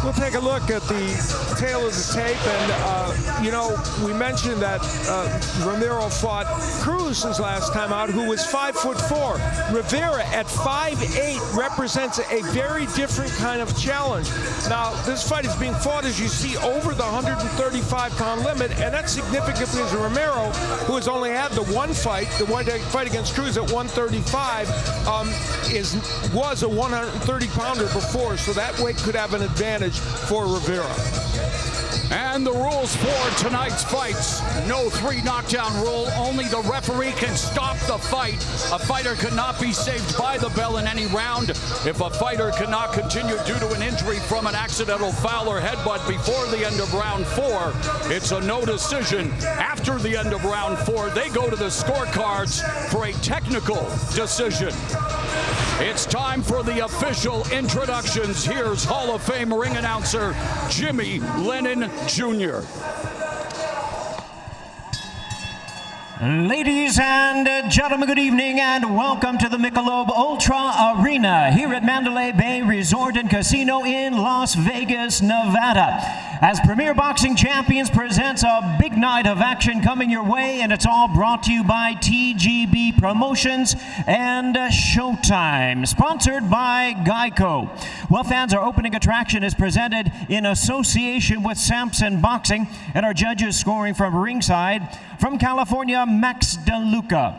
We'll take a look at the tail of the tape, and you know, we mentioned that Romero fought Cruz his last time out, who was 5'4". Rivera at 5'8" represents a very different kind of challenge. Now, this fight is being fought, as you see, over the 135-pound limit, and that's significant because Romero, who has only had the one fight, the fight against Cruz at 135, was a 130-pounder before, so that weight could have an advantage for Rivera. And the rules for tonight's fights: no 3 knockdown rule. Only the referee can stop the fight. A fighter cannot be saved by the bell in any round. If a fighter cannot continue due to an injury from an accidental foul or headbutt before the end of round 4, it's a no decision. After the end of round 4, they go to the scorecards for a technical decision. It's time for the official introductions. Here's Hall of Fame ring announcer Jimmy Lennon Jr. Ladies and gentlemen, good evening and welcome to the Michelob Ultra Arena here at Mandalay Bay Resort and Casino in Las Vegas, Nevada. As Premier Boxing Champions presents a big night of action coming your way, and it's all brought to you by TGB Promotions and Showtime, sponsored by Geico. Well, fans, our opening attraction is presented in association with Samson Boxing, and our judges scoring from ringside: from California, Max DeLuca;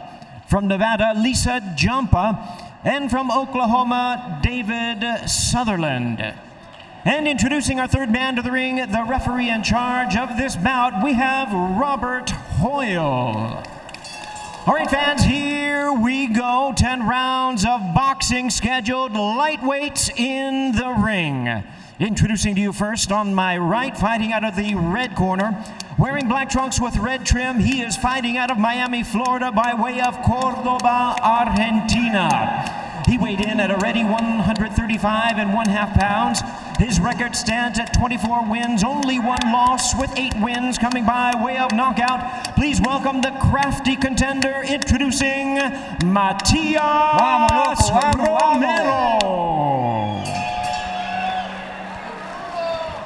from Nevada, Lisa Jampa; and from Oklahoma, David Sutherland. And introducing our third man to the ring, the referee in charge of this bout, we have Robert Hoyle. All right, fans, here we go. 10 rounds of boxing scheduled, lightweights in the ring. Introducing to you first, on my right, fighting out of the red corner, wearing black trunks with red trim, he is fighting out of Miami, Florida, by way of Cordoba, Argentina. He weighed in at a ready 135.5 pounds. His record stands at 24 wins, only 1 loss, with 8 wins coming by way of knockout. Please welcome the crafty contender, introducing Matias Romero.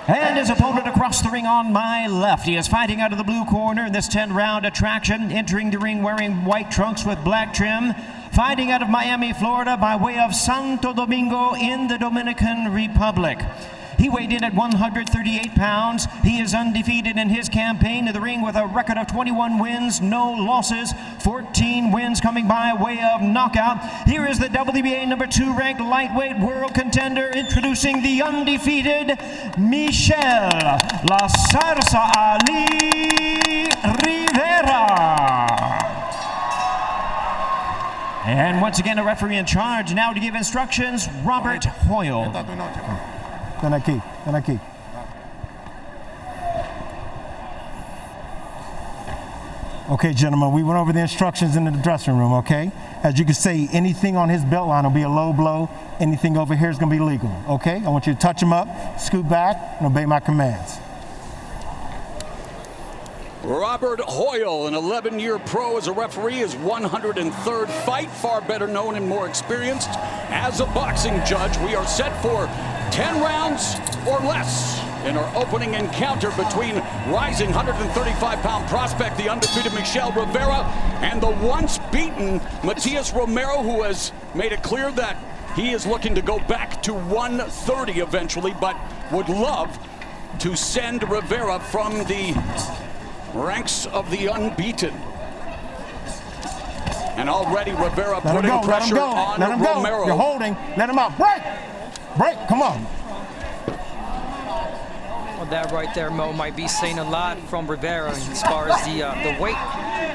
And his opponent across the ring on my left, he is fighting out of the blue corner in this 10-round attraction, entering the ring wearing white trunks with black trim, fighting out of Miami, Florida, by way of Santo Domingo in the Dominican Republic. He weighed in at 138 pounds. He is undefeated in his campaign in the ring with a record of 21 wins, no losses, 14 wins coming by way of knockout. Here is the WBA number 2 ranked lightweight world contender, introducing the undefeated Michel La Zarza Ali Rivera. And once again, a referee in charge now to give instructions, Robert Hoyle. Ven aquí, ven aquí. Okay, gentlemen, we went over the instructions in the dressing room, okay? As you can see, anything on his belt line will be a low blow. Anything over here is going to be legal, okay? I want you to touch him up, scoot back, and obey my commands. Robert Hoyle, an 11-year pro as a referee, his 103rd fight, far better known and more experienced as a boxing judge. We are set for 10 rounds or less in our opening encounter between rising 135-pound prospect, the undefeated Michel Rivera, and the once-beaten Matias Romero, who has made it clear that he is looking to go back to 130 eventually, but would love to send Rivera from the ranks of the unbeaten. And already Rivera putting pressure on Romero. You're holding. Let him out. Break! Break! Come on. Well, that right there, Mo, might be saying a lot from Rivera as far as the weight.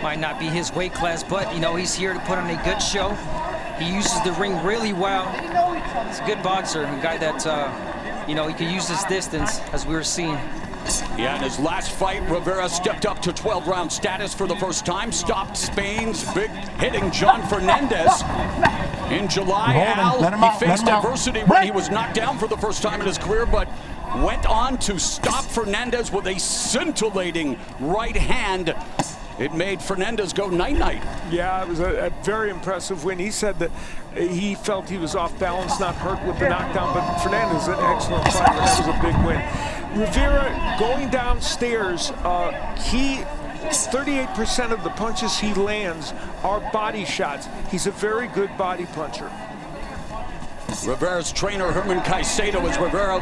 Might not be his weight class, but, you know, he's here to put on a good show. He uses the ring really well. He's a good boxer, a guy that, you know, he can use his distance, as we were seeing. Yeah, in his last fight, Rivera stepped up to 12-round status for the first time, stopped Spain's big hitting John Fernandez. In July, he faced adversity when he was knocked down for the first time in his career, but went on to stop Fernandez with a scintillating right hand it made Fernandez go night-night. Yeah, it was a very impressive win. He said that he felt he was off balance, not hurt with the knockdown, but Fernandez is an excellent fighter. That was a big win. Rivera going downstairs, 38% of the punches he lands are body shots. He's a very good body puncher. Rivera's trainer, Herman Caicedo, as Rivera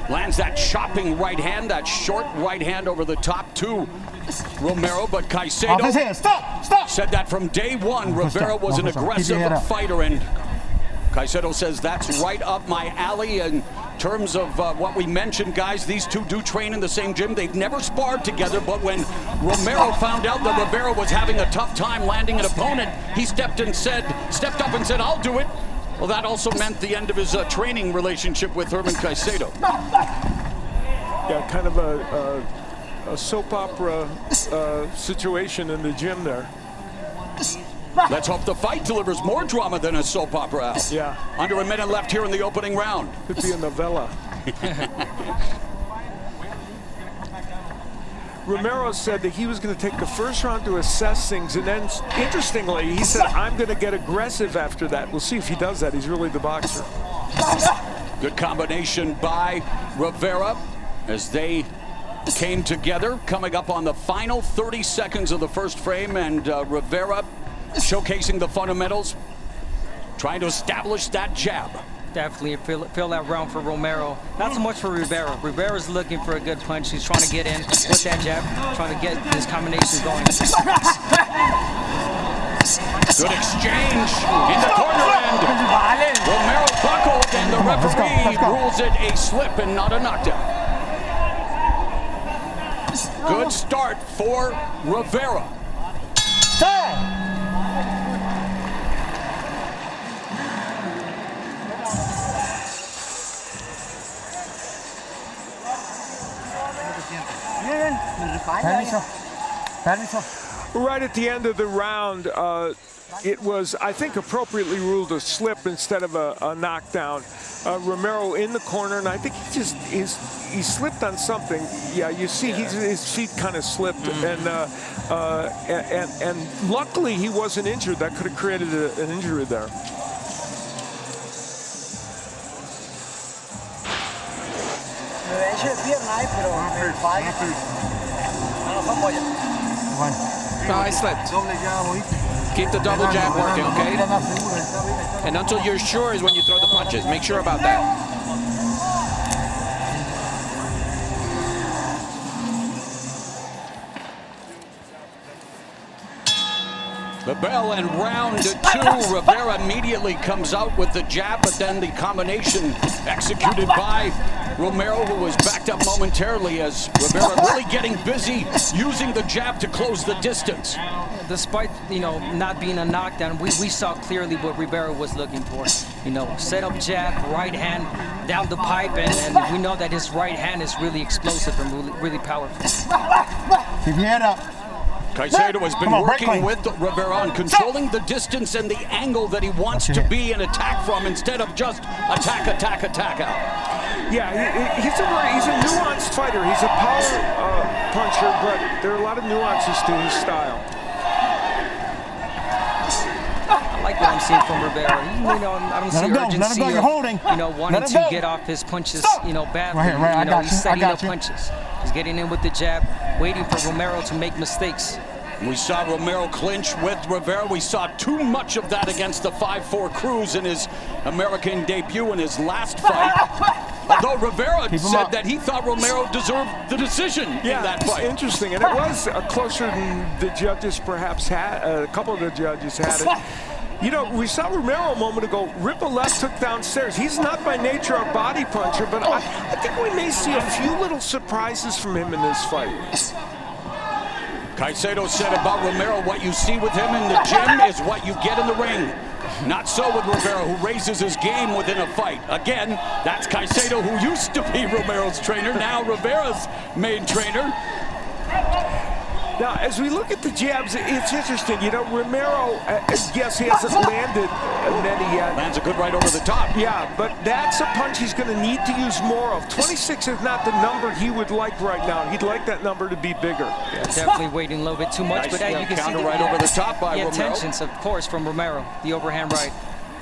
lands that chopping right hand, that short right hand over the top to Romero, but Caicedo said that from day one, Rivera was an aggressive fighter, and Caicedo says that's right up my alley. In terms of what we mentioned, guys, these two do train in the same gym. They've never sparred together, but when Romero found out that Rivera was having a tough time landing an opponent, he stepped up and said, I'll do it. Well, that also meant the end of his training relationship with Herman Caicedo. Yeah, kind of a soap opera situation in the gym there. Let's hope the fight delivers more drama than a soap opera. Yeah. Under a minute left here in the opening round. Could be a novella. Romero said that he was going to take the first round to assess things, and then, interestingly, he said, I'm going to get aggressive after that. We'll see if he does that. He's really the boxer. Good combination by Rivera as they came together, coming up on the final 30 seconds of the first frame, and Rivera showcasing the fundamentals, trying to establish that jab. Definitely feel that round for Romero. Not so much for Rivera. Rivera's looking for a good punch. He's trying to get in with that jab, trying to get his combinations going. Good exchange in the corner end. Romero buckled, and the referee rules it a slip and not a knockdown. Good start for Rivera. Right at the end of the round, it was, I think, appropriately ruled a slip instead of a knockdown. Romero in the corner, and I think he slipped on something. Yeah, you see, his feet kind of slipped, and luckily he wasn't injured. That could have created an injury there. No, I slipped. Keep the double jab working, okay? And until you're sure is when you throw the punches. Make sure about that. The bell and round 2. Rivera immediately comes out with the jab, but then the combination executed by Romero, who was backed up momentarily, as Rivera really getting busy using the jab to close the distance. Despite, not being a knockdown, we saw clearly what Rivera was looking for. Set up jab, right hand down the pipe, and we know that his right hand is really explosive and really powerful. Keep your head up. Caicedo has been working with Rivera on controlling the distance and the angle that he wants to be and attack from, instead of just attack out. Yeah, he's a nuanced fighter. He's a power puncher, but there are a lot of nuances to his style. I like what I'm seeing from Rivera. I don't see urgency. You're holding. Wanting to get off his punches, badly. Right. He's setting up punches. He's getting in with the jab, waiting for Romero to make mistakes. We saw Romero clinch with Rivera. We saw too much of that against the 5'4" Cruz in his American debut in his last fight. Although Rivera said that he thought Romero deserved the decision in that fight. Interesting, and it was closer than the judges perhaps had. A couple of the judges had it. We saw Romero a moment ago rip a left hook downstairs. He's not by nature a body puncher, but I think we may see a few little surprises from him in this fight. Caicedo said about Romero, what you see with him in the gym is what you get in the ring. Not so with Rivera, who raises his game within a fight. Again, that's Caicedo, who used to be Romero's trainer, now Rivera's main trainer. Now, as we look at the jabs, it's interesting. You know, Romero, yes, he hasn't landed many yet. Lands a good right over the top. Yeah, but that's a punch he's going to need to use more of. 26 is not the number he would like right now. He'd like that number to be bigger. Yeah, definitely waiting a little bit too much, Nice, but you can see counter right over the top by the Romero. intentions, of course, from Romero, the overhand right.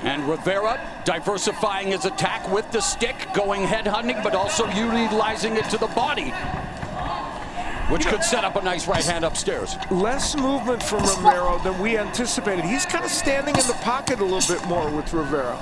And Rivera diversifying his attack with the stick, going head hunting, but also utilizing it to the body, which could set up a nice right hand upstairs. Less movement from Romero than we anticipated. He's kind of standing in the pocket a little bit more with Rivera.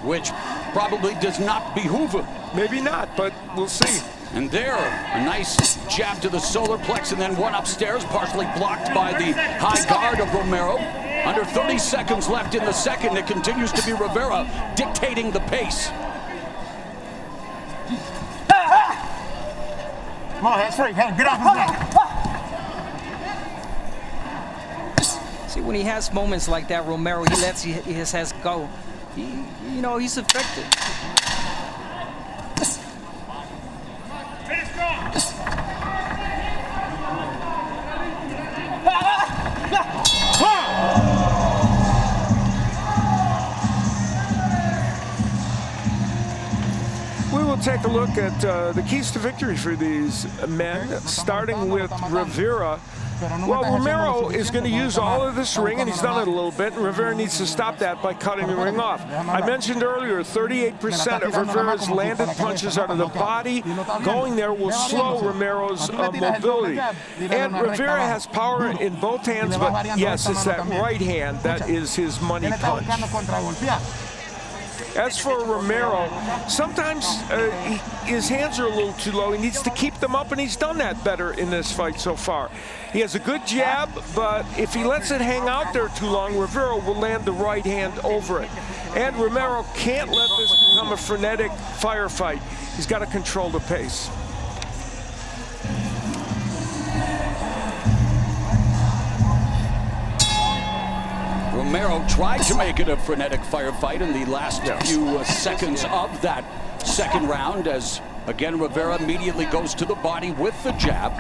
Which probably does not behoove him. Maybe not, but we'll see. And there, a nice jab to the solar plex, and then one upstairs, partially blocked by the high guard of Romero. Under 30 seconds left in the second, it continues to be Rivera dictating the pace. Come on, hands free. Hey, get off his back. See, when he has moments like that, Romero, he lets his hands go. You know, he's effective. We will take a look at the keys to victory for these men, starting with Rivera. Well, Romero is going to use all of this ring, and he's done it a little bit, and Rivera needs to stop that by cutting the ring off. I mentioned earlier, 38% of Rivera's landed punches out of the body. Going there will slow Romero's mobility. And Rivera has power in both hands, but yes, it's that right hand that is his money punch. As for Romero, sometimes his hands are a little too low. He needs to keep them up, and he's done that better in this fight so far. He has a good jab, but if he lets it hang out there too long, Rivera will land the right hand over it. And Romero can't let this become a frenetic firefight. He's got to control the pace. Romero tried to make it a frenetic firefight in the last few seconds of that second round, as again Rivera immediately goes to the body with the jab,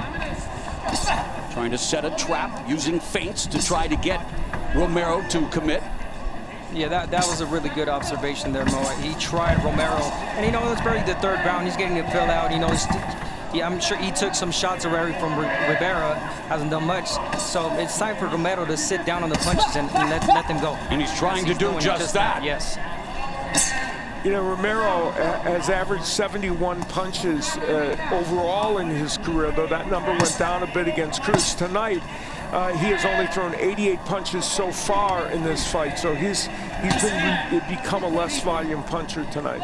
trying to set a trap, using feints to try to get Romero to commit. Yeah, that was a really good observation there, Mo. He tried Romero, and you know, it's barely the third round. He's getting it filled out. You know, I'm sure he took some shots already from Rivera, hasn't done much. So it's time for Romero to sit down on the punches and let them go. And he's trying to do just that. Yes. You know, Romero has averaged 71 punches overall in his career, though that number went down a bit against Cruz. Tonight, he has only thrown 88 punches so far in this fight, so he's become a less volume puncher tonight.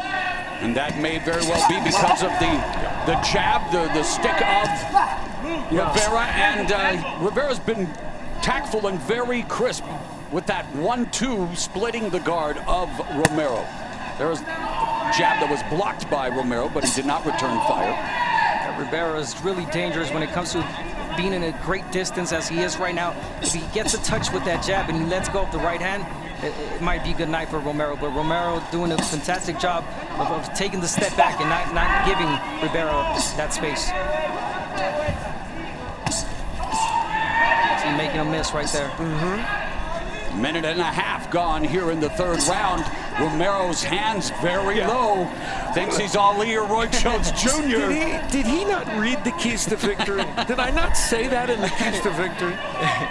And that may very well be because of the jab, the stick of Rivera. And Rivera's been tactful and very crisp with that 1-2 splitting the guard of Romero. There was a jab that was blocked by Romero, but he did not return fire. Rivera is really dangerous when it comes to being in a great distance as he is right now. If he gets a touch with that jab and he lets go of the right hand, it might be a good night for Romero. But Romero doing a fantastic job of taking the step back and not giving Rivera that space. See, making a miss right there. Minute and a half gone here in the third round. Romero's hands very low. Thinks he's Ali or Roy Jones Jr. Did he not read the keys to victory? Did I not say that in the keys to victory?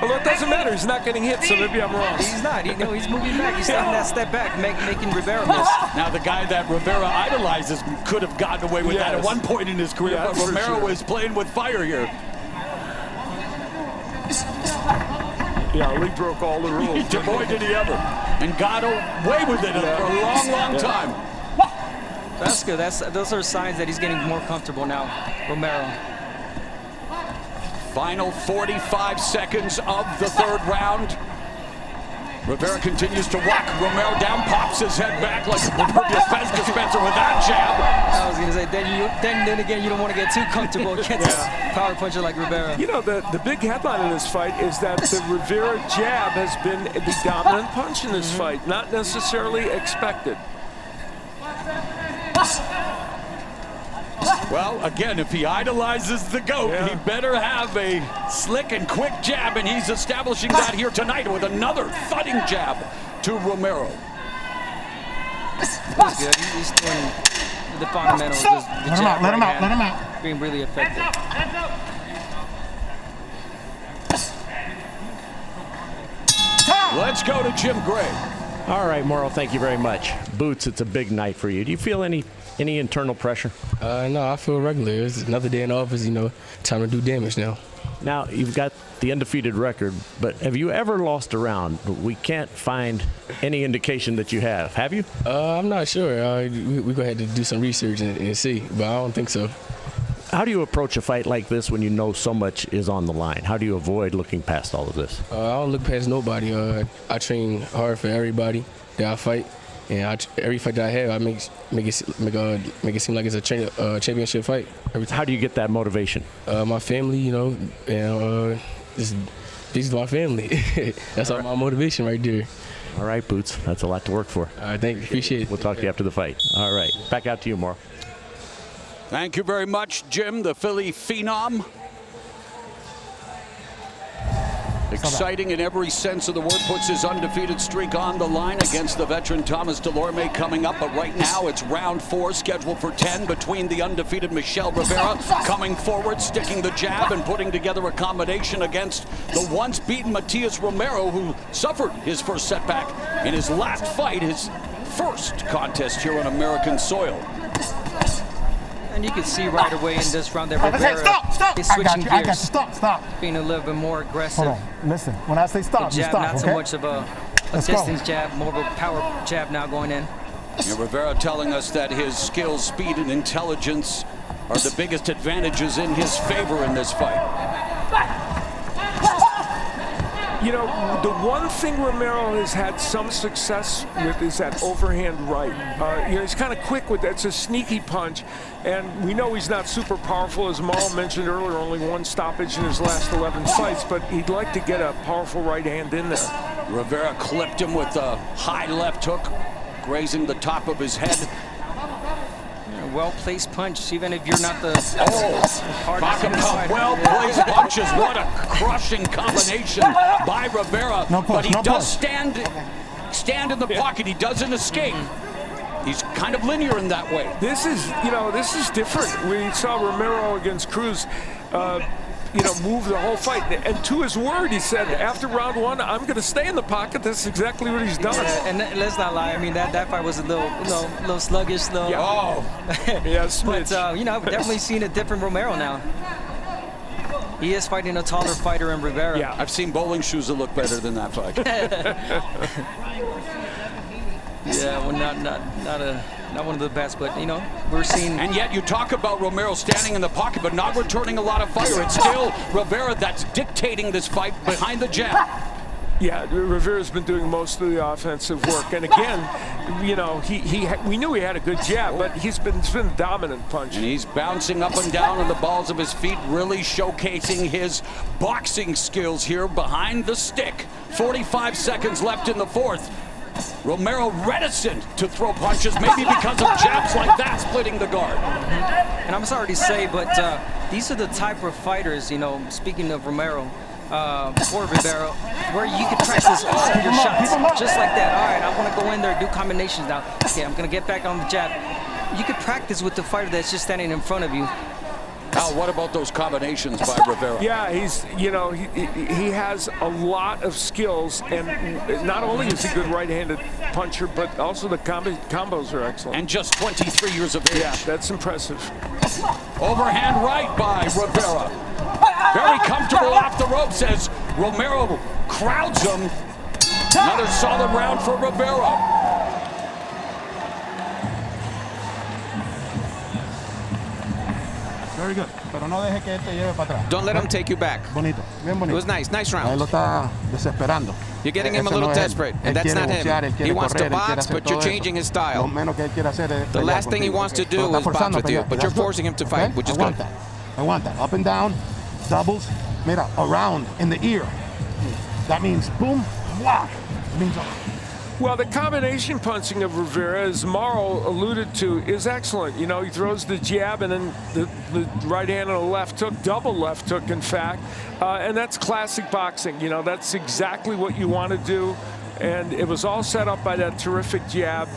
Although it doesn't matter. He's not getting hit, so maybe I'm wrong. He's not. He's moving back. He's taking that step back, making Rivera miss. Now, the guy that Rivera idolizes could have gotten away with that at one point in his career, but Romero is playing with fire here. Yeah, Ali broke all the rules. Boy, did he ever. And got away with it for a long, long time. That's good. Those are signs that he's getting more comfortable now, Romero. Final 45 seconds of the third round. Rivera continues to walk Romero down, pops his head back like a proverbial fence dispenser with that jab. I was going to say, then again, you don't want to get too comfortable against a power puncher like Rivera. You know, the big headline in this fight is that the Rivera jab has been the dominant punch in this fight, not necessarily expected. Well, again, if he idolizes the GOAT, he better have a slick and quick jab, and he's establishing that here tonight with another thudding jab to Romero. That's good. He's doing the fundamentals. The jab let him right hand, out. being really effective. Let's go to Jim Gray. All right, Morrow, thank you very much. Boots, it's a big night for you. Do you feel any internal pressure? No, I feel regular. It's another day in the office, time to do damage now. Now, you've got the undefeated record, but have you ever lost a round? We can't find any indication that you have you? I'm not sure. We're going to have to do some research and see, but I don't think so. How do you approach a fight like this when you know so much is on the line? How do you avoid looking past all of this? I don't look past nobody. I train hard for everybody that I fight, and every fight that I have, I make it seem like it's a championship fight. How do you get that motivation? My family, and this is my family. That's all my motivation right there. All right, Boots, that's a lot to work for. All right, thank you. Appreciate it. We'll talk to you after the fight. All right, back out to you, Morrow. Thank you very much, Jim, the Philly phenom. Exciting in every sense of the word, puts his undefeated streak on the line against the veteran Thomas Delorme coming up. But right now it's round 4, scheduled for 10, between the undefeated Michel Rivera coming forward, sticking the jab and putting together a combination against the once beaten Matias Romero, who suffered his first setback in his last fight, his first contest here on American soil. And you can see right away in this round that Rivera is switching gears. I got you. Stop. Being a little bit more aggressive. Hold on. Listen, when I say stop, The you jab, stop, not okay? so much of a distance jab, more of a power jab now going in. And Rivera telling us that his skill, speed, and intelligence are the biggest advantages in his favor in this fight. You know, the one thing Romero has had some success with is that overhand right. He's kind of quick with that. It's a sneaky punch. And we know he's not super powerful, as Mal mentioned earlier, only 1 stoppage in his last 11 fights, but he'd like to get a powerful right hand in there. Rivera clipped him with a high left hook, grazing the top of his head. Well-placed punch, even if you're not the well-placed punches. What a crushing combination by Rivera. But he does stand in the pocket. He doesn't escape. He's kind of linear in that way. This is different. We saw Romero against Cruz, move the whole fight. And to his word, he said, after round 1, I'm going to stay in the pocket. That's exactly what he's done. Yeah, and let's not lie. I mean, that fight was a little sluggish, though. Yeah. Oh. Yes, but, I've definitely seen a different Romero now. He is fighting a taller fighter in Rivera. Yeah, I've seen bowling shoes that look better than that fight. Yeah, well, not one of the best, but we're seeing. And yet you talk about Romero standing in the pocket, but not returning a lot of fire. It's still Rivera that's dictating this fight behind the jab. Yeah, Rivera's been doing most of the offensive work, and again, we knew he had a good jab, but it's been a dominant punch. And he's bouncing up and down on the balls of his feet, really showcasing his boxing skills here behind the stick. 45 seconds left in the 4th. Romero reticent to throw punches, maybe because of jabs like that splitting the guard. And I'm sorry to say, but these are the type of fighters, speaking of Romero, for Rivera, where you can practice all of your shots just like that. All right, I want to go in there and do combinations now. Okay, I'm going to get back on the jab. You can practice with the fighter that's just standing in front of you. Al, what about those combinations by Rivera? Yeah, he has a lot of skills, and not only is he a good right-handed puncher, but also the combos are excellent. And just 23 years of age. Yeah, that's impressive. Overhand right by Rivera. Very comfortable off the ropes as Romero crowds him. Another solid round for Rivera. Very good. Pero no deje que él te lleve para atrás. Don't let him take you back. Bonito. Bien bonito. It was nice. Nice Él round. lo está desesperando. You're getting him a little desperate, and that's not him. He wants to box, but you're changing his style. The last thing he wants to do is box with you, but you're forcing him to fight, which is good. I want that. Up and down, doubles, mira, around in the ear. That means boom, wah. It means Well, the combination punching of Rivera, as Mauro alluded to, is excellent. You know, he throws the jab and then the right hand and a left hook, double left hook, in fact. And that's classic boxing. You know, that's exactly what you want to do. And it was all set up by that terrific jab.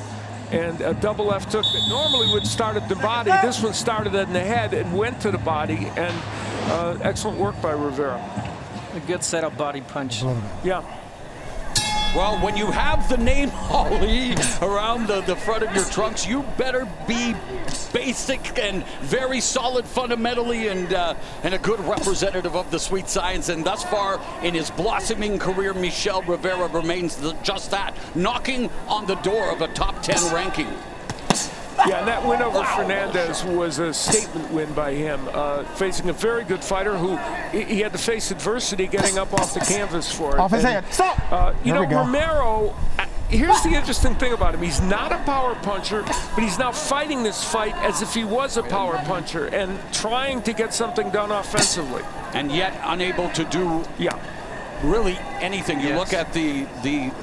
And a double left hook that normally would start at the body. This one started in the head and went to the body. And excellent work by Rivera. A good setup body punch. Yeah. Well, when you have the name Ali around the front of your trunks, you better be basic and very solid fundamentally and a good representative of the sweet science. And thus far in his blossoming career, Michel Rivera remains just that, knocking on the door of a top 10 ranking. Yeah, and that win over Fernandez was a statement win by him, facing a very good fighter who he had to face adversity getting up off the canvas for it. Off his head. Stop! You know, Romero, here's the interesting thing about him. He's not a power puncher, but he's now fighting this fight as if he was a power puncher and trying to get something done offensively. And yet unable to do really anything. You look at the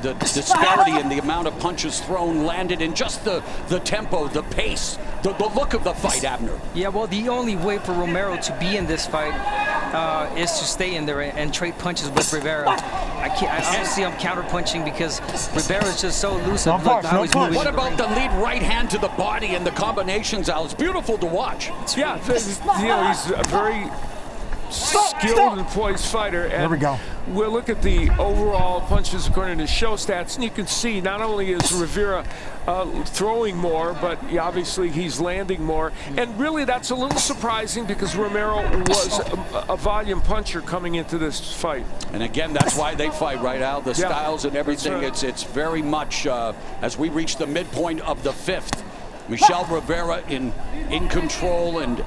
disparity in the amount of punches thrown, landed, and just the tempo, the pace, the look of the fight, Abner. Yeah, well, the only way for Romero to be in this fight is to stay in there and trade punches with Rivera. I don't see him counter-punching because Rivera is just so elusive. What about the lead right hand to the body and the combinations, Al? It's beautiful to watch. Yeah, you know, he's a very skilled and poised fighter. And there we go. We'll look at the overall punches according to show stats, and you can see not only is Rivera throwing more, but obviously he's landing more. And really that's a little surprising because Romero was a volume puncher coming into this fight. And again, that's why they fight, right, Al? The styles and everything. Right. It's very much, as we reach the midpoint of the fifth, Michel Rivera in control and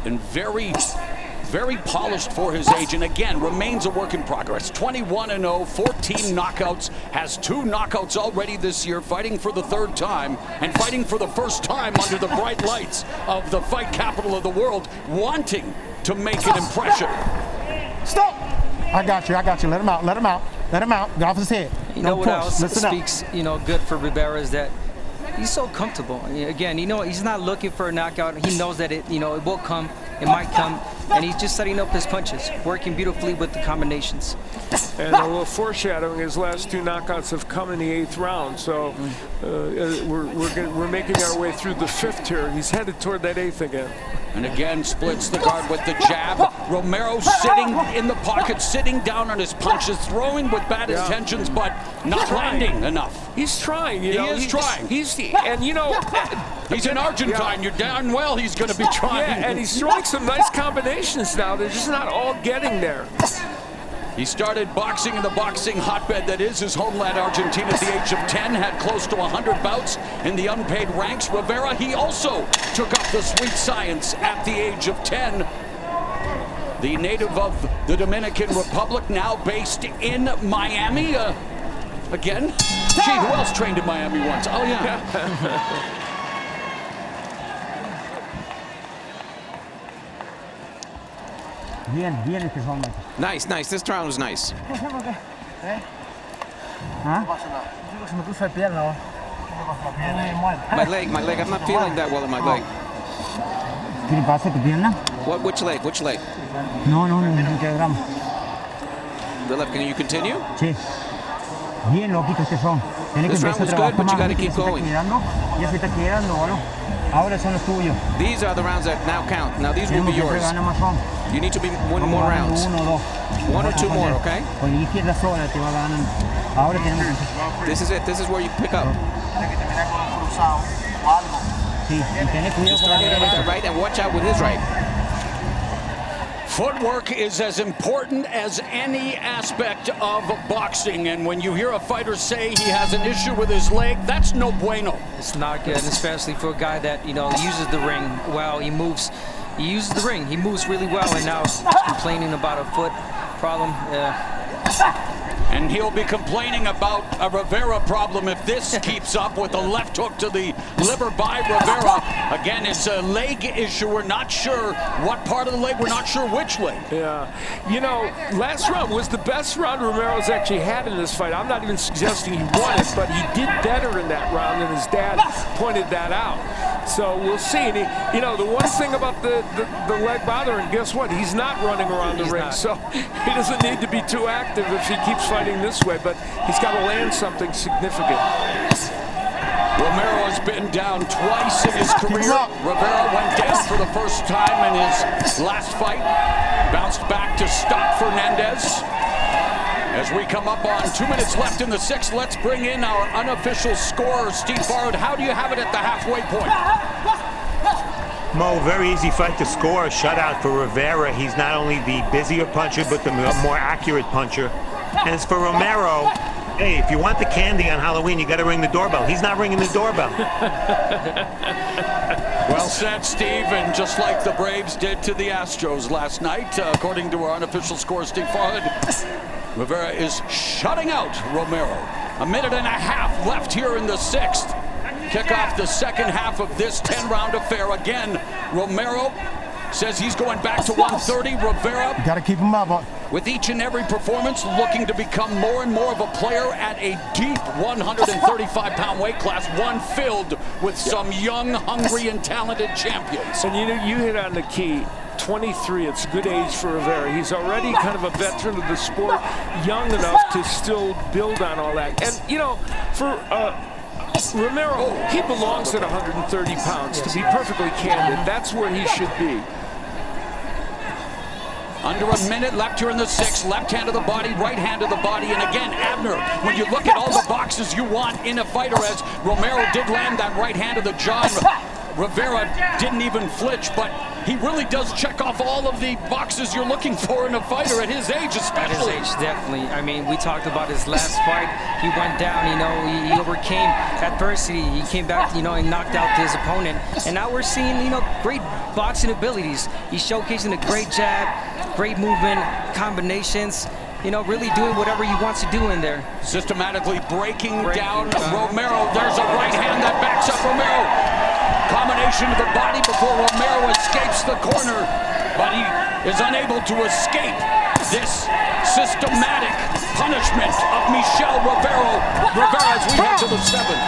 very polished for his age, and again, remains a work in progress. 21-0, 14 knockouts, has 2 knockouts already this year, fighting for the 3rd time, and fighting for the first time under the bright lights of the fight capital of the world, wanting to make an impression. Stop! I got you. Let him out. Get off his head. You know what else speaks, you know, good for Rivera is that he's so comfortable. Again, you know, he's not looking for a knockout. He knows that it will come. It might come, and he's just setting up his punches, working beautifully with the combinations. And a little foreshadowing, his last 2 knockouts have come in the 8th round, so we're making our way through the 5th here. He's headed toward that 8th again. And again, splits the guard with the jab. Romero sitting in the pocket, sitting down on his punches, throwing with bad intentions, but not landing enough. He's trying. He is trying. And you know, he's an Argentine. You're darn well he's going to be trying. Yeah, and he's throwing some nice combinations now. They're just not all getting there. He started boxing in the boxing hotbed that is his homeland, Argentina, at the age of 10, had close to 100 bouts in the unpaid ranks. Rivera, he also took up the sweet science at the age of 10. The native of the Dominican Republic, now based in Miami. Again, gee, who else trained in Miami once? Oh, yeah. Nice. This round was nice. My leg. I'm not feeling that well in my leg. Which leg? No. The left. Can you continue? Sí. Bien loquito este son. This round was good, but you got to keep going. These are the rounds that now count. Now these will be yours. You need to be winning more rounds. 1 or 2 more, okay? This is it. This is where you pick up. Just start hitting with the right and watch out with his right. Footwork is as important as any aspect of boxing, and when you hear a fighter say he has an issue with his leg, that's no bueno. It's not good, especially for a guy that, you know, uses the ring well. He uses the ring. He moves really well, and now he's complaining about a foot problem. And he'll be complaining about a Rivera problem if this keeps up with a left hook to the liver by Rivera. Again, it's a leg issue. We're not sure what part of the leg. We're not sure which leg. Yeah. You know, last round was the best round Romero's actually had in this fight. I'm not even suggesting he won it, but he did better in that round, and his dad pointed that out. So we'll see. And he, you know, the one thing about the leg bothering, guess what? He's not running around the ring, so he doesn't need to be too active if he keeps fighting this way, but he's got to land something significant. Romero has been down twice in his career. Rivera went down for the first time in his last fight. Bounced back to stop Fernandez. As we come up on 2 minutes left in the sixth, let's bring in our unofficial scorer, Steve Farrod. How do you have it at the halfway point? Mo, very easy fight to score. A shutout for Rivera. He's not only the busier puncher, but the more accurate puncher. And as for Romero, hey, if you want the candy on Halloween, you got to ring the doorbell. He's not ringing the doorbell. Well said, Steve, and just like the Braves did to the Astros last night, according to our unofficial scorer, Steve Farrod, Rivera is shutting out Romero. 1.5 minutes left here in the sixth. Kick off the second half of this 10-round affair. Again, Romero says he's going back to 130. Rivera, got to keep him up. With each and every performance, looking to become more and more of a player at a deep 135-pound weight class, one filled with some young, hungry, and talented champions. And you hit on the key. 23, it's a good age for Rivera. He's already kind of a veteran of the sport, young enough to still build on all that. And, you know, for Romero, he belongs at 130 pounds. To be perfectly candid, that's where he should be. Under 1 minute left here in the sixth. Left hand of the body, right hand of the body. And again, Abner, when you look at all the boxes you want in a fighter, as Romero did land that right hand of the jaw, Rivera didn't even flinch, but he really does check off all of the boxes you're looking for in a fighter at his age, especially. At his age, definitely. I mean, we talked about his last fight. He went down, you know, he overcame adversity. He came back, you know, and knocked out his opponent. And now we're seeing, you know, great boxing abilities. He's showcasing a great jab, great movement, combinations. You know, really doing whatever he wants to do in there. Systematically breaking down Romero. There's a right hand that backs up Romero. Combination of the body before Romero escapes the corner, but he is unable to escape this systematic punishment of Michel Rivera as we head to the seventh.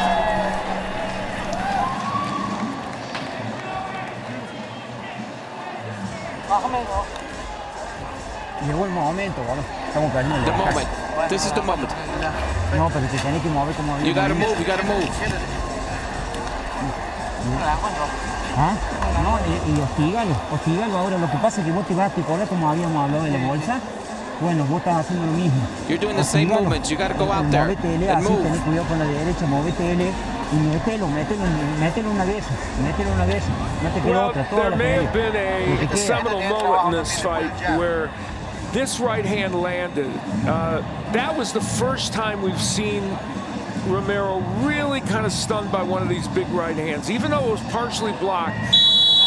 Llegó el momento, ahora estamos perdiendo. The moment. This is the moment. No, pero te tienes que mover como. You gotta move. You gotta move. ¿Ah? No, y hostígalo ahora. Lo que pasa es que vos te vas a picolar como habíamos hablado de la bolsa. Bueno, vos estás haciendo lo mismo. You're doing the same movements. You gotta go out there and move. Tenés cuidado con la derecha, móvete L y mételo una vez. No te queda otra. There may have been a seminal moment in this fight where this right hand landed. That was the first time we've seen Romero really kind of stunned by one of these big right hands. Even though it was partially blocked,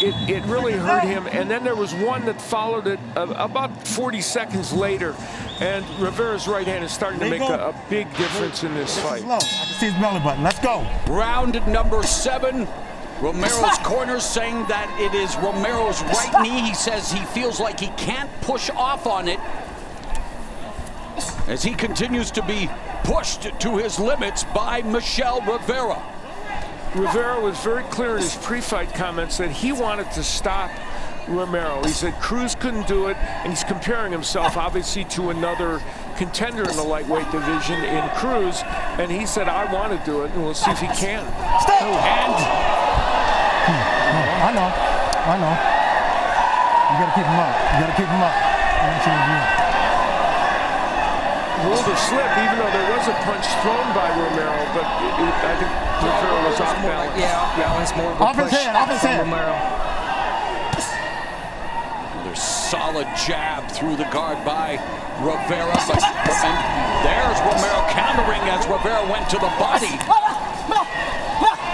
it really hurt him. And then there was one that followed it about 40 seconds later. And Rivera's right hand is starting to make a big difference in this fight. I can see his belly button. Let's go. Round number 7. Romero's corner saying that it is Romero's right knee. He says he feels like he can't push off on it as he continues to be pushed to his limits by Michel Rivera. Rivera was very clear in his pre-fight comments that he wanted to stop Romero. He said Cruz couldn't do it, and he's comparing himself obviously to another contender in the lightweight division in Cruz, and he said, I want to do it, and we'll see if he can. And I know. You gotta keep him up. Ruled a slip, even though there was a punch thrown by Romero, but I think Rivera was off balance. Balance more. Off his head. Romero. Another solid jab through the guard by Rivera, and there's Romero countering as Rivera went to the body.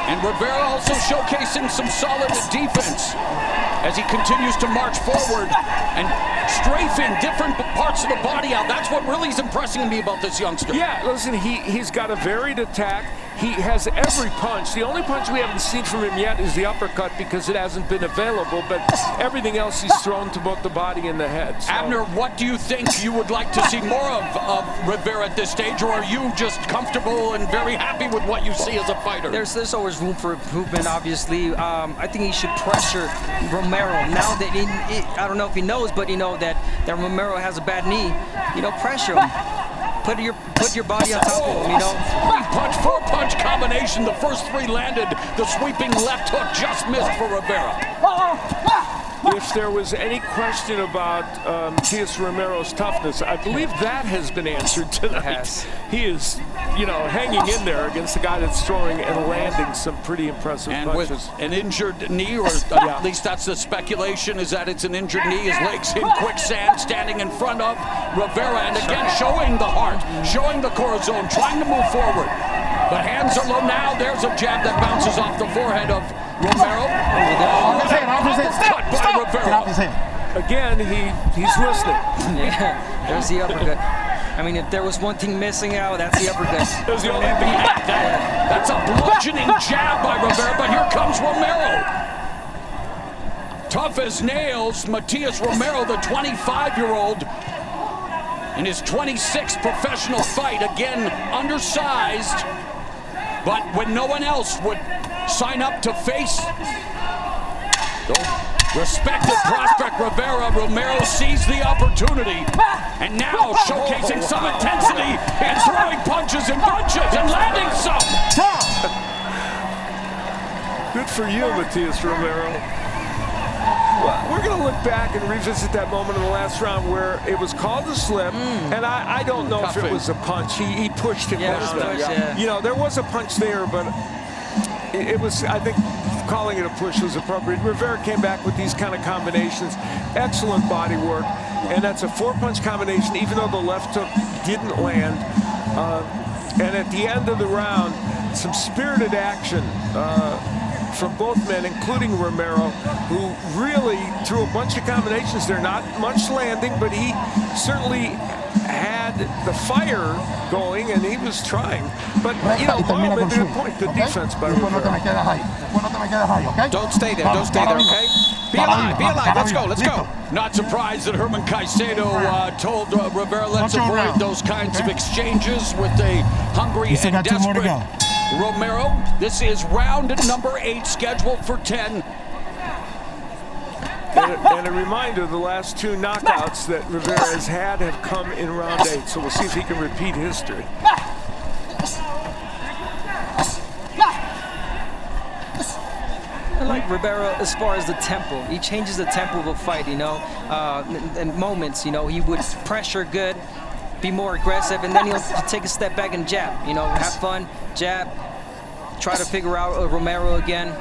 And Rivera also showcasing some solid defense as he continues to march forward and strafing different parts of the body out. That's what really is impressing me about this youngster. Yeah, listen, he's got a varied attack. He has every punch. The only punch we haven't seen from him yet is the uppercut because it hasn't been available, but everything else he's thrown to both the body and the head. So. Abner, what do you think you would like to see more of Rivera at this stage, or are you just comfortable and very happy with what you see as a fighter? There's always room for improvement, obviously. I think he should pressure Romero. Now that I don't know if he knows, but that Romero has a bad knee, pressure him. Put your body on top of him, Three-punch, four-punch combination. The first three landed. The sweeping left hook just missed for Rivera. If there was any question about Matias Romero's toughness, I believe that has been answered tonight. He is, hanging in there against the guy that's throwing and landing some pretty impressive punches. With an injured knee, or at least that's the speculation, is that it's an injured knee. His legs in quicksand, standing in front of Rivera, and again showing the heart, showing the corazon, trying to move forward. The hands are low now. There's a jab that bounces off the forehead of Romero. Again, he's listening. Yeah, there's the uppercut. I mean, if there was one thing missing out, that's the uppercut. There's the only thing. That's a bludgeoning jab by Rivera, but here comes Romero. Tough as nails, Matias Romero, the 25-year-old, in his 26th professional fight, again undersized, but when no one else would sign up to face the respected prospect Rivera, Romero sees the opportunity, and now showcasing some intensity and throwing punches in bunches and landing some. Good for you, Matias Romero. Well, we're going to look back and revisit that moment in the last round where it was called a slip, and I don't know if it was a punch. He pushed him down. There was a punch there, but it was, I think, calling it a push was appropriate. Rivera came back with these kind of combinations. Excellent body work, and that's a four-punch combination, even though the left hook didn't land. And at the end of the round, some spirited action from both men, including Romero, who really threw a bunch of combinations there. Not much landing, but he certainly had the fire going, and he was trying. But, Marl made a good point. Good defense by Rivera. Don't stay there, okay? Be alive, let's go. Not surprised that Herman Caicedo told Rivera, let's avoid those kinds of exchanges with a hungry and desperate Romero. This is round number 8, scheduled for 10. And a reminder, the last 2 knockouts that Rivera has had have come in round 8, so we'll see if he can repeat history. I like Rivera as far as the tempo. He changes the tempo of a fight, in moments, he would pressure good, be more aggressive, and then he'll take a step back and jab, have fun, jab, try to figure out Romero again.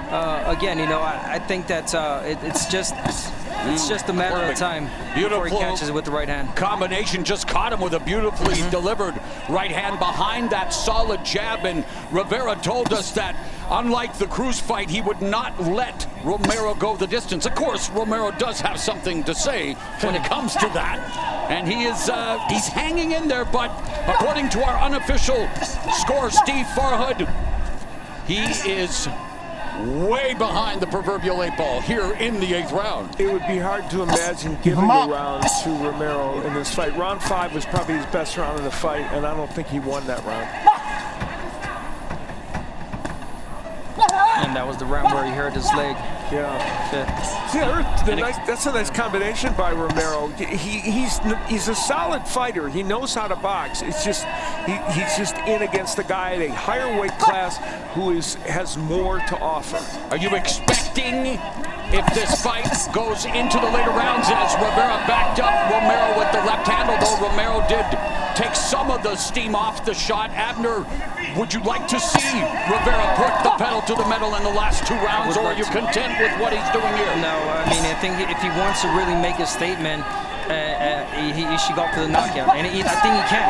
I think that it's just a matter of time before he catches it with the right hand. Combination just caught him with a beautifully delivered right hand behind that solid jab, and Rivera told us that unlike the Cruz fight, he would not let Romero go the distance. Of course, Romero does have something to say when it comes to that, and he's hanging in there, but according to our unofficial scorer, Steve Farhood, he is way behind the proverbial 8 ball here in the 8th round. It would be hard to imagine giving a round to Romero in this fight. Round 5 was probably his best round in the fight, and I don't think he won that round. And that was the round where he hurt his leg. That's a nice combination by Romero. He's a solid fighter. He knows how to box. It's just he's just in against a guy at a higher weight class who has more to offer. Are you expecting, if this fight goes into the later rounds, as Rivera backed up Romero with the left hand, although Romero did take some of the steam off the shot? Abner, would you like to see Rivera put the pedal to the metal in the last 2 rounds, or are you content with what he's doing here? No, I mean, I think if he wants to really make a statement, he should go for the knockout, and I think he can.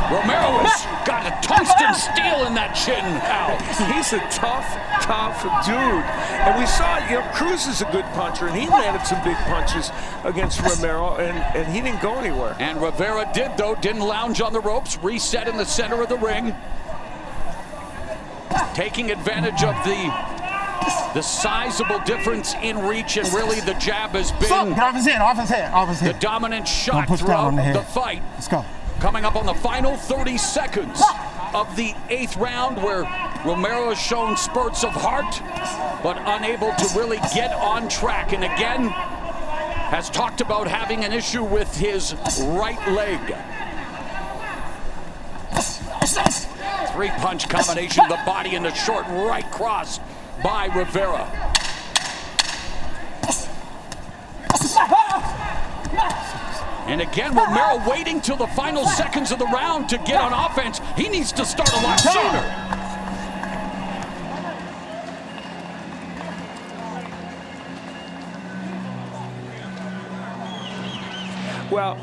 Romero has got a tungsten steel in that chin, Al. He's a tough dude. And we saw, Cruz is a good puncher, and he landed some big punches against Romero, and he didn't go anywhere. And Rivera didn't lounge on the ropes, reset in the center of the ring. Taking advantage of the sizable difference in reach, and really the jab has been off his head. the dominant shot throughout the fight. Let's go. Coming up on the final 30 seconds of the 8th round, where Romero has shown spurts of heart, but unable to really get on track. And again, has talked about having an issue with his right leg. 3-punch combination, the body and the short right cross by Rivera. And again, Romero waiting till the final seconds of the round to get on offense. He needs to start a lot sooner. Well,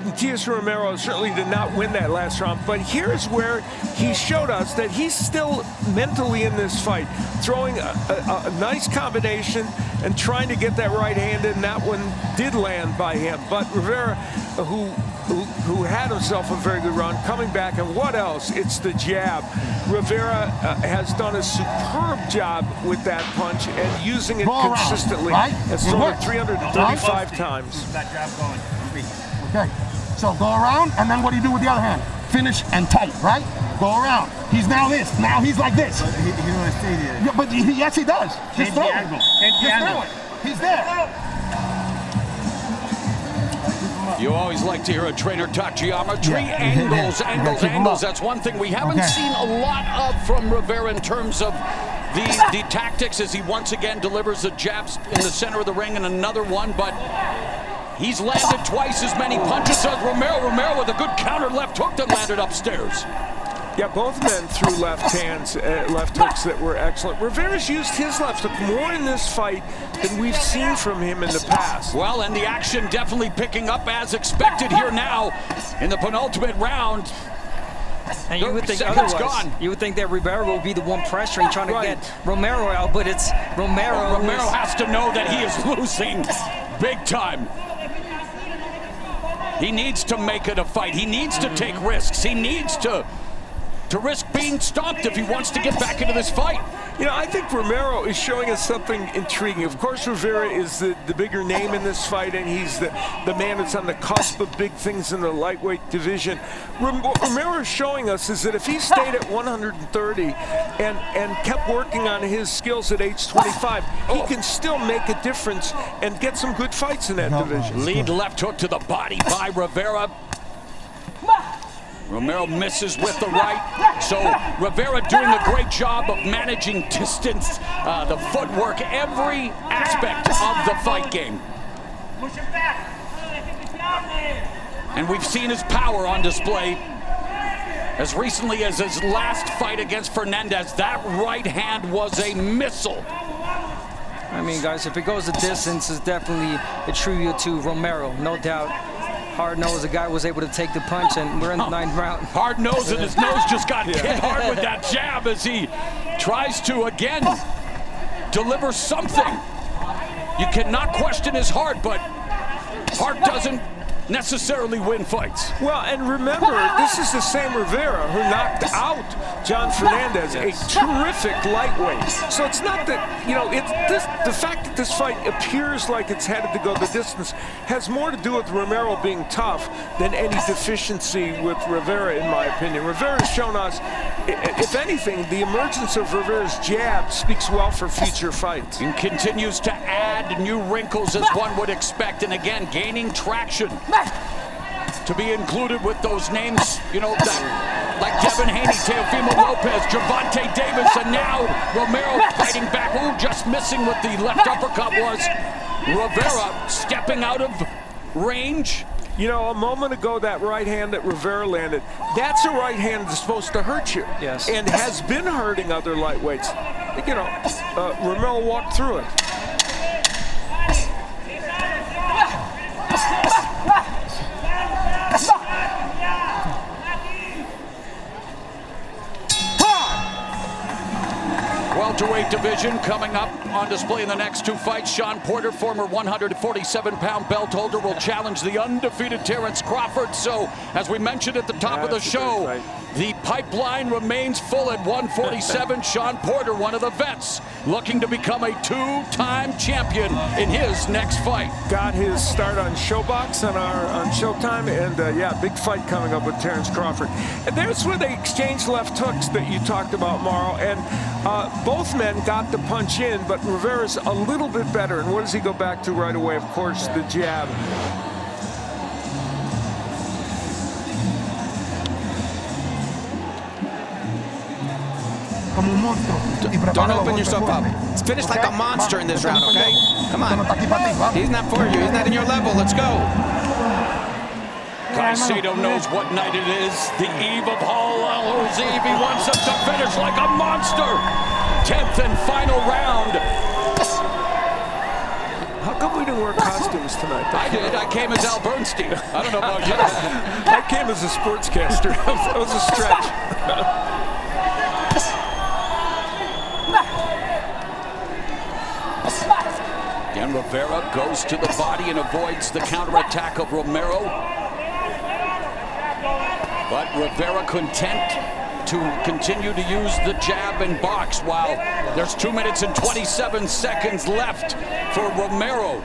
Matias Romero certainly did not win that last round, but here's where he showed us that he's still mentally in this fight, throwing a nice combination and trying to get that right hand in. That one did land by him, but Rivera, who had himself a very good round, coming back, and what else? It's the jab. Rivera has done a superb job with that punch and using it consistently. Has thrown it 335 times. That jab going. Okay, so go around, and then what do you do with the other hand? Finish and tight, right? Go around. He's now this. Now he's like this. But he don't want to stay there. Yeah, but yes, he does. Change the angle. Change the angle. He's there. You always like to hear a trainer talk geometry. Angles. That's one thing we haven't seen a lot of from Rivera in terms of the tactics, as he once again delivers the jabs in the center of the ring and another one, but he's landed twice as many punches as Romero. Romero with a good counter left hook that landed upstairs. Yeah, both men threw left hands, left hooks that were excellent. Rivera's used his left hook more in this fight than we've seen from him in the past. Well, and the action definitely picking up as expected here now in the penultimate round. And you would think otherwise. You would think that Rivera will be the one pressuring, trying to get Romero out, but it's Romero. Well, Romero has to know that he is losing big time. He needs to make it a fight. He needs to take risks. He needs to risk being stopped if he wants to get back into this fight. You know, I think Romero is showing us something intriguing. Of course, Rivera is the bigger name in this fight, and he's the man that's on the cusp of big things in the lightweight division. What Romero is showing us is that if he stayed at 130 and kept working on his skills at age 25, he can still make a difference and get some good fights in that division. Lead left hook to the body by Rivera. Romero misses with the right. So Rivera doing a great job of managing distance, the footwork, every aspect of the fight game. And we've seen his power on display as recently as his last fight against Fernandez. That right hand was a missile. I mean, guys, if it goes the distance, it's definitely a tribute to Romero, no doubt. Hard-nosed, the guy was able to take the punch, and we're in the 9th round. Hard-nosed, and his nose just got hit hard with that jab as he tries to, again, deliver something. You cannot question his heart, but heart doesn't necessarily win fights. Well, and remember, this is the same Rivera who knocked out John Fernandez, a terrific lightweight. So it's not that, you know, the fact that this fight appears like it's headed to go the distance has more to do with Romero being tough than any deficiency with Rivera, in my opinion. Rivera's shown us, if anything, the emergence of Rivera's jab speaks well for future fights. And continues to add new wrinkles as one would expect, and again, gaining traction. To be included with those names, you know, like Devin Haney, Teofimo Lopez, Gervonta Davis, and now Romero fighting back. Ooh, just missing with the left uppercut was Rivera stepping out of range. You know, a moment ago, that right hand that Rivera landed, that's a right hand that's supposed to hurt you. Yes. And has been hurting other lightweights. You know, Romero walked through it. action coming up on display in the next 2 fights. Sean Porter, former 147-pound belt holder, will challenge the undefeated Terrence Crawford. So, as we mentioned at the top of the show, the pipeline remains full at 147. Sean Porter, one of the vets, looking to become a 2-time champion in his next fight. Got his start on Showbox on Showtime, and yeah, big fight coming up with Terrence Crawford. And there's where they exchanged left hooks that you talked about, Mauro, and both men got the punch in, but Rivera's a little bit better. And what does he go back to right away? Of course, the jab. Don't open yourself up. Finish like a monster in this round, okay? Come on. He's not for you. He's not in your level. Let's go. Caicedo knows what night it is. The eve of Halloween's Eve. He wants us to finish like a monster. 10th and final round. How come we didn't wear costumes tonight? I did. I came as Al Bernstein. I don't know about you. I came as a sportscaster. That was a stretch. And Rivera goes to the body and avoids the counterattack of Romero. But Rivera content to continue to use the jab and box while there's 2 minutes and 27 seconds left for Romero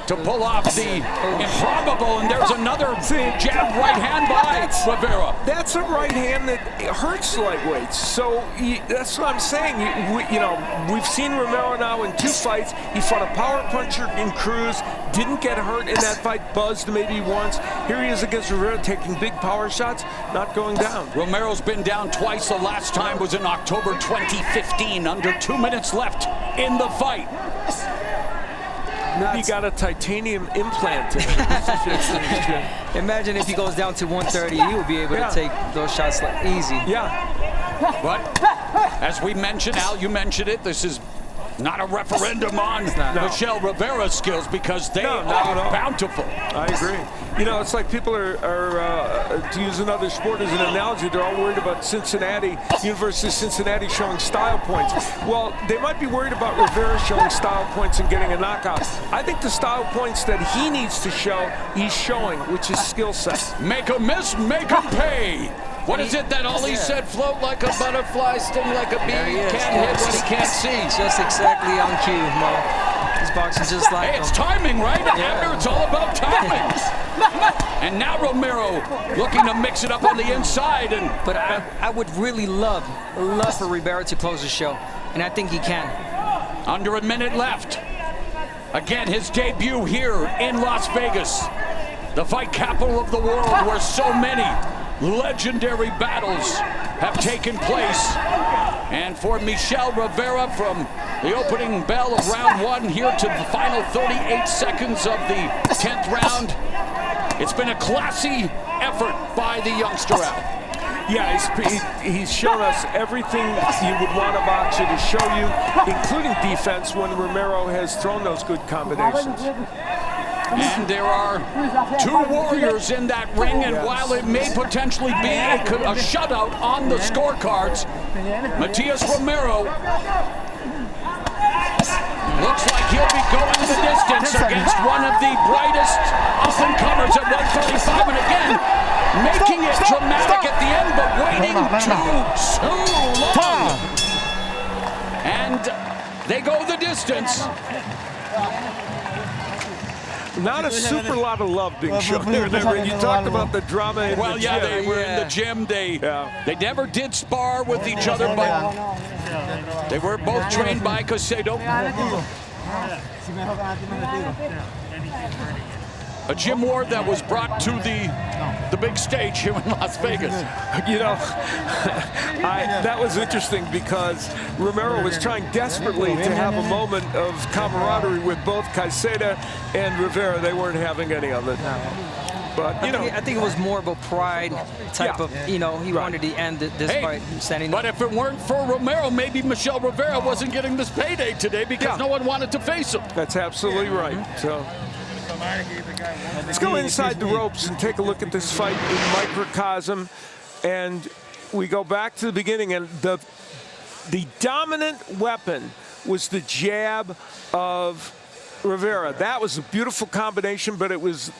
to pull off the improbable, and there's another jab right hand by Rivera. That's a right hand that hurts lightweights. So that's what I'm saying. You know, we've seen Romero now in 2 fights. He fought a power puncher in Cruz, didn't get hurt in that fight, buzzed maybe once. Here he is against Rivera taking big power shots, not going down. Romero's been down twice. The last time was in October 2015. Under 2 minutes left in the fight. He got a titanium implant. Imagine if he goes down to 130, he will be able to take those shots like easy. Yeah. But as we mentioned, Al, you mentioned it, this is not a referendum on Michel Rivera's skills because they are bountiful. I agree. You know, it's like people are to use another sport as an analogy, they're all worried about Cincinnati, University of Cincinnati showing style points. Well, they might be worried about Rivera showing style points and getting a knockout. I think the style points that he needs to show, he's showing, which is skill set. Make him miss, make him pay. What is it that Ali said? Float like a butterfly, sting like a bee. Can't hit what he can't see. Just exactly on cue, Mo. This boxing just like it's timing, right? After it's all about timing. And now Romero looking to mix it up on the inside. But I would really love for Rivera to close the show, and I think he can. Under a minute left. Again, his debut here in Las Vegas, the fight capital of the world, where so many legendary battles have taken place. And for Michel Rivera, from the opening bell of round 1 here to the final 38 seconds of the 10th round, it's been a classy effort by the youngster Al. Yeah, he's shown us everything you would want a boxer to show you, including defense when Romero has thrown those good combinations. And there are 2 warriors in that ring, and while it may potentially be a shutout on the scorecards, Matias Romero looks like he'll be going the distance against one of the brightest up-and-comers at 135, and again, making it dramatic at the end, but waiting too long. And they go the distance. Not a super lot of love being shown there. You talked about the drama in the gym. They were in the gym. They never did spar with each other, but they were both trained by Caicedo. A gym war that was brought to the big stage here in Las Vegas. You know, that was interesting because Romero was trying desperately to have a moment of camaraderie with both Caicedo and Rivera. They weren't having any of it. But, you know, I think it was more of a pride type of, you know, he wanted to end this fight standing. But if it weren't for Romero, maybe Michel Rivera wasn't getting this payday today because no one wanted to face him. That's absolutely right. So let's go inside the ropes and take a look at this fight in microcosm. And we go back to the beginning, and the dominant weapon was the jab of Rivera. That was a beautiful combination, but it was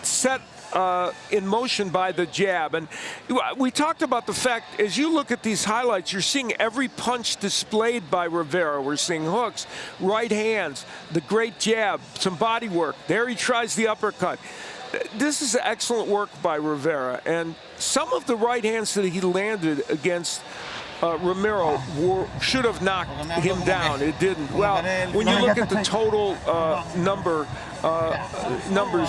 set in motion by the jab. And we talked about the fact, as you look at these highlights, you're seeing every punch displayed by Rivera. We're seeing hooks, right hands, the great jab, some body work. There he tries the uppercut. This is excellent work by Rivera. And some of the right hands that he landed against Romero should have knocked him down. It didn't. Well, when you look at the total numbers,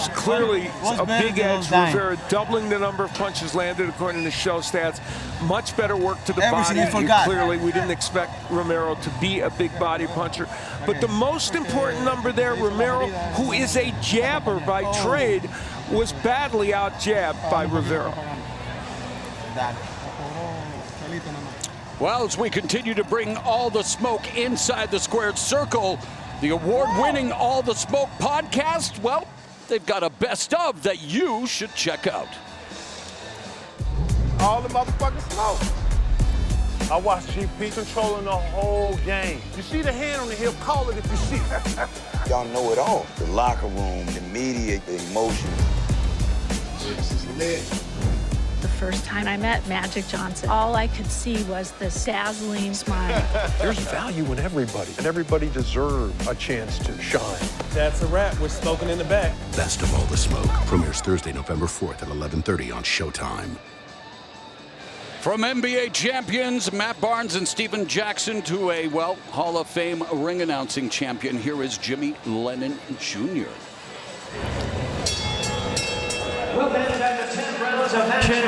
clearly a big edge. Rivera doubling the number of punches landed according to show stats. Much better work to the body. Clearly, we didn't expect Romero to be a big body puncher. But the most important number there, Romero, who is a jabber by trade, was badly out-jabbed by Rivera. Well, as we continue to bring All the Smoke inside the squared circle, the award-winning All the Smoke podcast, well, they've got a best of that you should check out. All the motherfucking smoke. I watched GP controlling the whole game. You see the hand on the hip, call it if you see it. Y'all know it all. The locker room, the media, the emotions. This is lit. The first time I met Magic Johnson, all I could see was the dazzling smile. There's value in everybody, and everybody deserves a chance to shine. That's a wrap. We're smoking in the back. Best of All the Smoke premieres Thursday, November 4th at 11:30 on Showtime. From NBA champions Matt Barnes and Steven Jackson to a, well, Hall of Fame ring announcing champion, here is Jimmy Lennon Jr.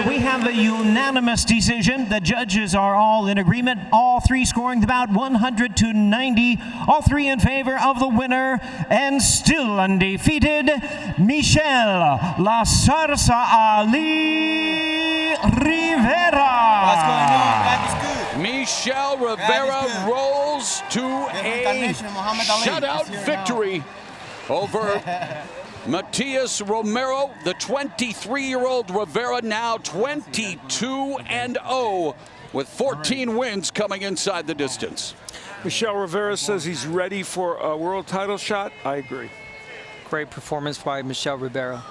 We have a unanimous decision. The judges are all in agreement. All three scoring about 100 to 90. All three in favor of the winner and still undefeated, Michel La Sarsa Ali Rivera. What's going on? Life is good. Michel Rivera rolls to a shutout victory over Matias Romero. The 23-year-old Rivera now 22-0 with 14 wins coming inside the distance. Michel Rivera says he's ready for a world title shot. I agree. Great performance by Michel Rivera.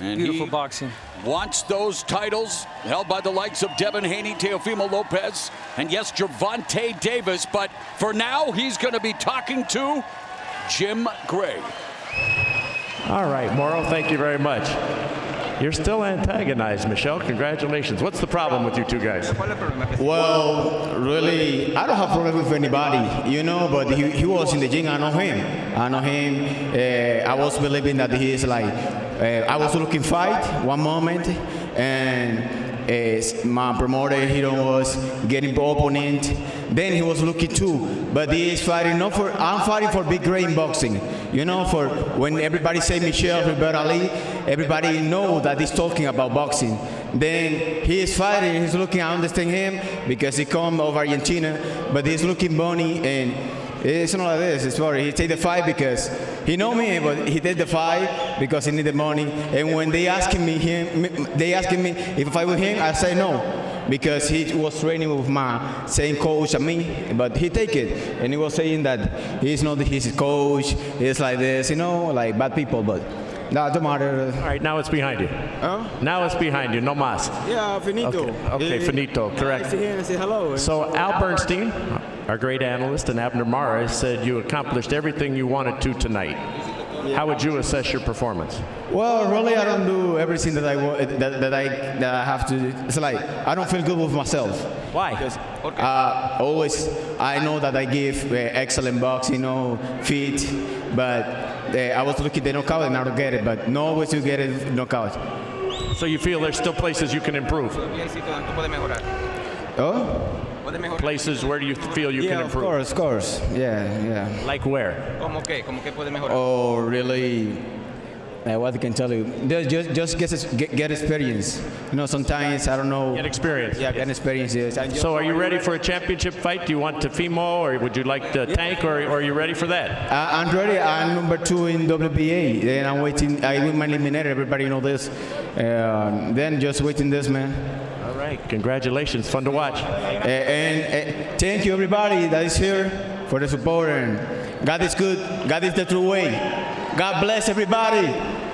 And beautiful boxing. Wants those titles held by the likes of Devin Haney, Teofimo Lopez, and yes, Gervonta Davis. But for now, he's going to be talking to Jim Gray. All right, Morrow, thank you very much. You're still antagonized, Michel. Congratulations. What's the problem with you two guys? Well, really, I don't have problem with anybody, you know, but he was in the gym. I know him. I was believing that he is like, I was looking fight one moment, and my promoter, he was getting opponent. Then he was looking too, but he is fighting not for. I'm fighting for big grain boxing. You know, for when everybody say Michel Rivera Ali, everybody know that he's talking about boxing. Then he is fighting. He's looking. I understand him because he come over Argentina, but he's looking bony and. It's not like this. It's for he take the fight because he know me, but he did the fight because he need the money. And when they asking me if I fight with him, I say no because he was training with my same coach as me, but he take it and he was saying that he's not his coach. He's like this, you know, like bad people, but. No, don't matter. All right, now it's behind you. Huh? Now it's behind you, no mas. Yeah, finito. Okay, finito, correct. I see him and say hello. So Al Bernstein, our great analyst, and Abner Mara said you accomplished everything you wanted to tonight. How would you assess your performance? Well, really, I don't do everything that I have to do. It's like I don't feel good with myself. Why? Because always I know that I give excellent box, you know, feet, but I was looking at the knockout and I don't get it. But no always you get it knockout. So you feel there's still places you can improve? Oh? Places where do you feel you can improve? Of course. Yeah. Like where? Oh, really? What I can tell you, just get experience. You know, sometimes I don't know. Get experience. Yeah, get experience. Yes. So, are you ready for a championship fight? Do you want Teofimo, or would you like the Tank, or are you ready for that? I'm ready. I'm number 2 in WBA, and I'm waiting. I win my eliminator. Everybody know this. Then just waiting this, man. All right. Congratulations. Fun to watch. And thank you everybody that is here for the support. And God is good. God is the true way. God bless everybody.